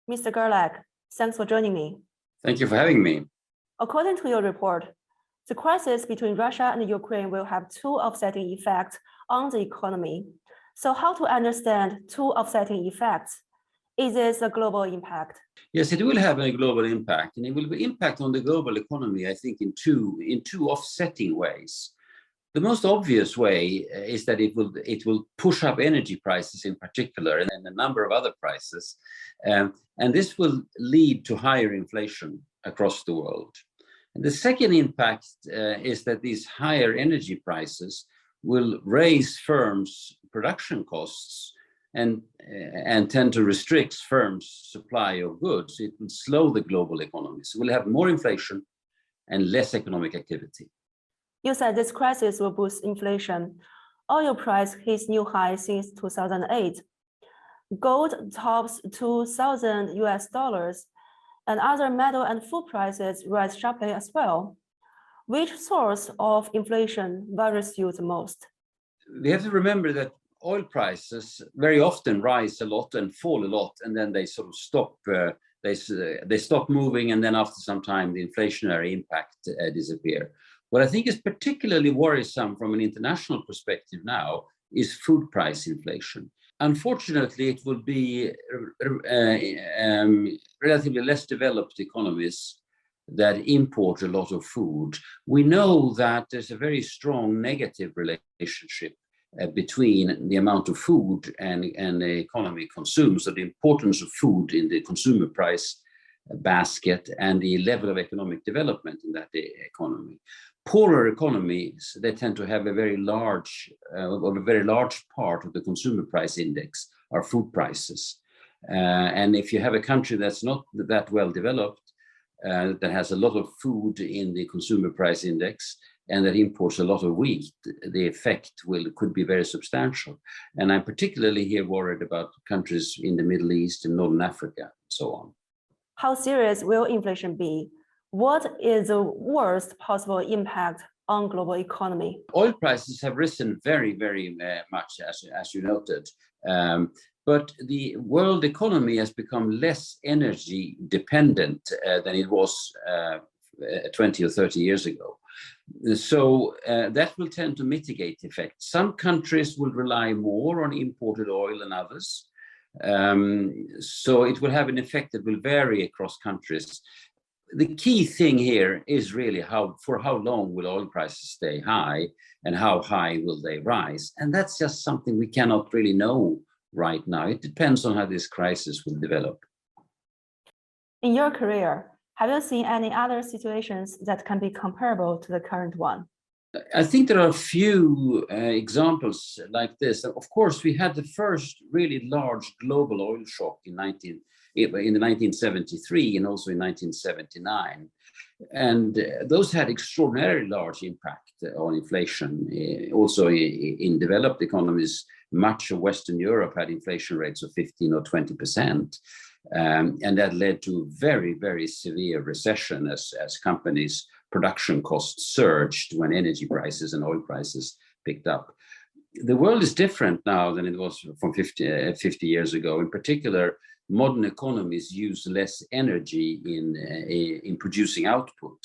Mr. Gerlach, thanks for joining me. Thank you for having me. According to your report, the crisis between Russia and Ukraine will have two offsetting effects on the economy. So how to understand two offsetting effects? Is this a global impact? Yes, it will have a global impact, and it will impact on the global economy, I think, in two offsetting ways. The most obvious way is that it will push up energy prices in particular, and a number of other prices, and this will lead to higher inflation across the world. And the second impact is that these higher energy prices will raise firms' production costs and tend to restrict firms' supply of goods. It will slow the global economy. So we'll have more inflation and less economic activity. You said this crisis will boost inflation. Oil price hits new high since 2008. Gold tops $2,000, and other metal and food prices rise sharply as well. Which source of inflation worries you the most? We have to remember that oil prices very often rise a lot and fall a lot, and then they sort of stop. They stop moving, and then after some time, the inflationary impact disappear. What I think is particularly worrisome from an international perspective now is food price inflation. Unfortunately, it will be relatively less developed economies that import a lot of food. We know that there's a very strong negative relationship between the amount of food and the economy consumes, so the importance of food in the consumer price basket and the level of economic development in that economy. Poorer economies, they tend to have a very large part of the consumer price index are food prices. And if you have a country that's not that well developed, that has a lot of food in the consumer price index, and that imports a lot of wheat, the effect could be very substantial. And I'm particularly here worried about countries in the Middle East and Northern Africa, and so on. How serious will inflation be? What is the worst possible impact on global economy? Oil prices have risen very, very much, as you noted. But the world economy has become less energy dependent than it was 20 or 30 years ago. So that will tend to mitigate the effect. Some countries will rely more on imported oil than others. So it will have an effect that will vary across countries. The key thing here is really for how long will oil prices stay high and how high will they rise? And that's just something we cannot really know right now. It depends on how this crisis will develop. In your career, have you seen any other situations that can be comparable to the current one? I think there are a few examples like this. Of course, we had the first really large global oil shock in 1973 and also in 1979. And those had extraordinarily large impact on inflation. Also in developed economies, much of Western Europe had inflation rates of 15 or 20%. And that led to very, very severe recession as companies' production costs surged when energy prices and oil prices picked up. The world is different now than it was from 50 years ago. In particular, modern economies use less energy in producing output.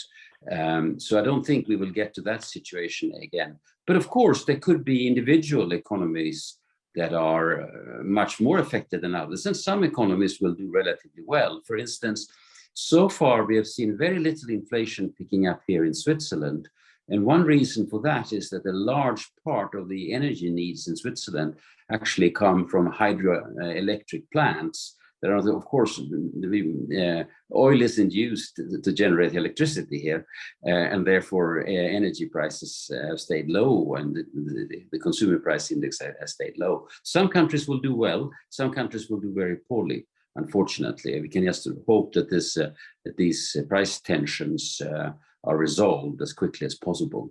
So I don't think we will get to that situation again. But of course, there could be individual economies that are much more affected than others, and some economies will do relatively well. For instance, so far we have seen very little inflation picking up here in Switzerland, and one reason for that is that a large part of the energy needs in Switzerland actually come from hydroelectric plants. There are, of course, oil isn't used to generate electricity here, and therefore energy prices have stayed low, and the consumer price index has stayed low. Some countries will do well, some countries will do very poorly, unfortunately. We can just hope that these price tensions are resolved as quickly as possible.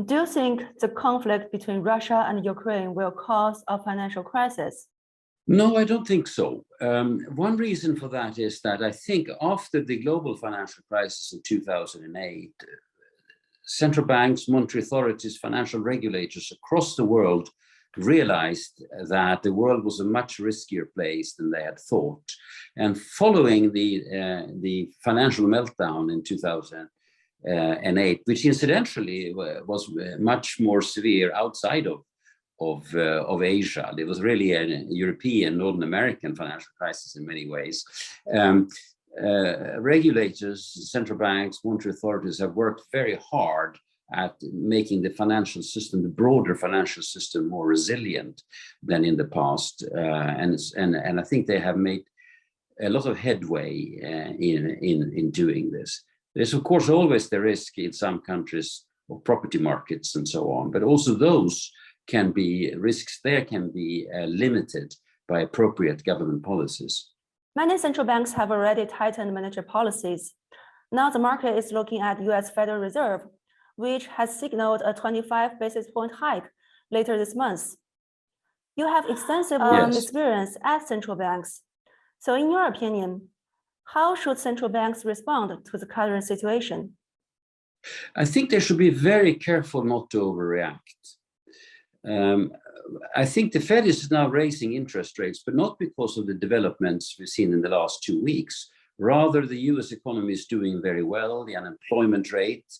Do you think the conflict between Russia and Ukraine will cause a financial crisis? No, I don't think so. One reason for that is that I think after the global financial crisis in 2008, central banks, monetary authorities, financial regulators across the world realized that the world was a much riskier place than they had thought. And following the financial meltdown in 2008, which incidentally was much more severe outside of Asia. It was really a European, Northern American financial crisis in many ways. Regulators, central banks, monetary authorities have worked very hard at making the financial system, the broader financial system, more resilient than in the past. And I think they have made a lot of headway in doing this. There's of course always the risk in some countries of property markets and so on, but also those can be risks there can be limited by appropriate government policies. Many central banks have already tightened monetary policies. Now the market is looking at US Federal Reserve, which has signaled a 25 basis point hike later this month. You have extensive experience at central banks. So in your opinion, how should central banks respond to the current situation? I think they should be very careful not to overreact. I think the Fed is now raising interest rates, but not because of the developments we've seen in the last 2 weeks. Rather, the US economy is doing very well. The unemployment rate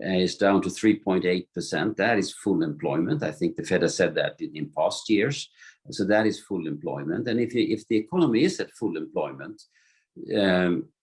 is down to 3.8%. That is full employment. I think the Fed has said that in past years. So that is full employment. And if the economy is at full employment,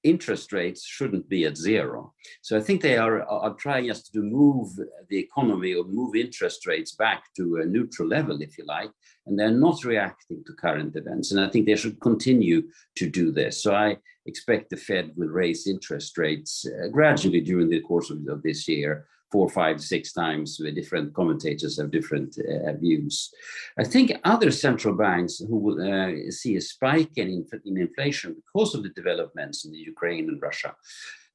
interest rates shouldn't be at zero. So I think they are trying just to move the economy or move interest rates back to a neutral level, if you like, and they're not reacting to current events. And I think they should continue to do this. So I expect the Fed will raise interest rates gradually during the course of this year, 4, 5, 6 times. Different commentators have different views. I think other central banks who will see a spike in inflation because of the developments in the Ukraine and Russia,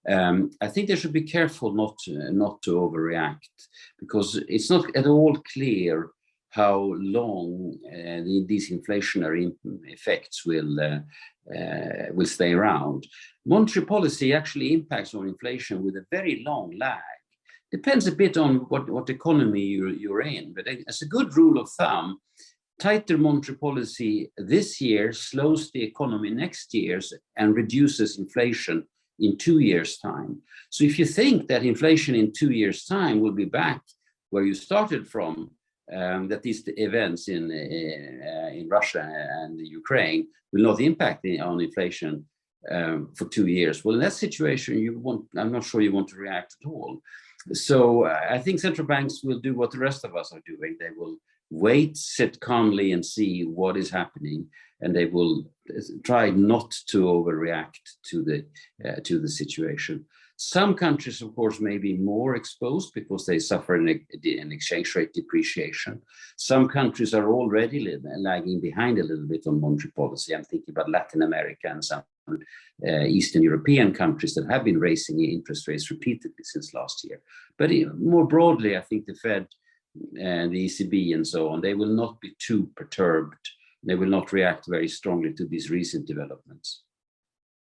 I think they should be careful not to overreact, because it's not at all clear how long these inflationary effects will stay around. Monetary policy actually impacts on inflation with a very long lag. Depends a bit on what economy you're in, but as a good rule of thumb, tighter monetary policy this year slows the economy next year and reduces inflation in 2 years' time. So if you think that inflation in 2 years' time will be back where you started from, that these events in Russia and the Ukraine will not impact on inflation for 2 years. Well, in that situation, I'm not sure you want to react at all. So I think central banks will do what the rest of us are doing. They will wait, sit calmly and see what is happening, and they will try not to overreact to the situation. Some countries, of course, may be more exposed because they suffer an exchange rate depreciation. Some countries are already lagging behind a little bit on monetary policy. I'm thinking about Latin America and some Eastern European countries that have been raising interest rates repeatedly since last year. But more broadly, I think the Fed and the ECB and so on, they will not be too perturbed. They will not react very strongly to these recent developments.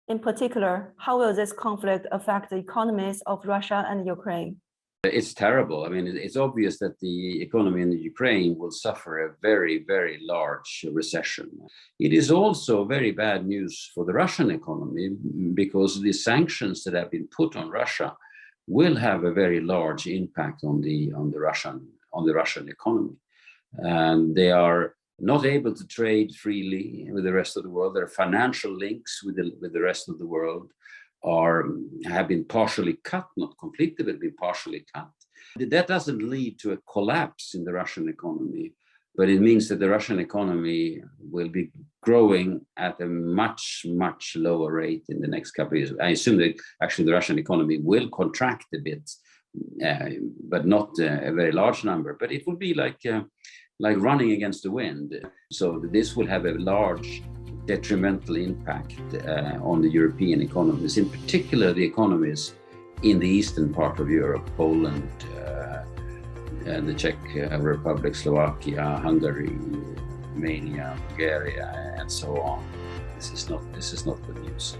In particular, how will this conflict affect the economies of Russia and Ukraine? It's terrible. I mean, it's obvious that the economy in the Ukraine will suffer a very, very large recession. It is also very bad news for the Russian economy, because the sanctions that have been put on Russia will have a very large impact on the Russian economy. And they are not able to trade freely with the rest of the world. Their financial links with the rest of the world have been partially cut, not completely, but been partially cut. That doesn't lead to a collapse in the Russian economy, but it means that the Russian economy will be growing at a much, much lower rate in the next couple of years. I assume that actually the Russian economy will contract a bit, but not a very large number. But it will be like running against the wind. So this will have a large detrimental impact on the European economies, in particular the economies in the eastern part of Europe, Poland, and the Czech Republic, Slovakia, Hungary, Romania, Bulgaria, and so on. This is not good news.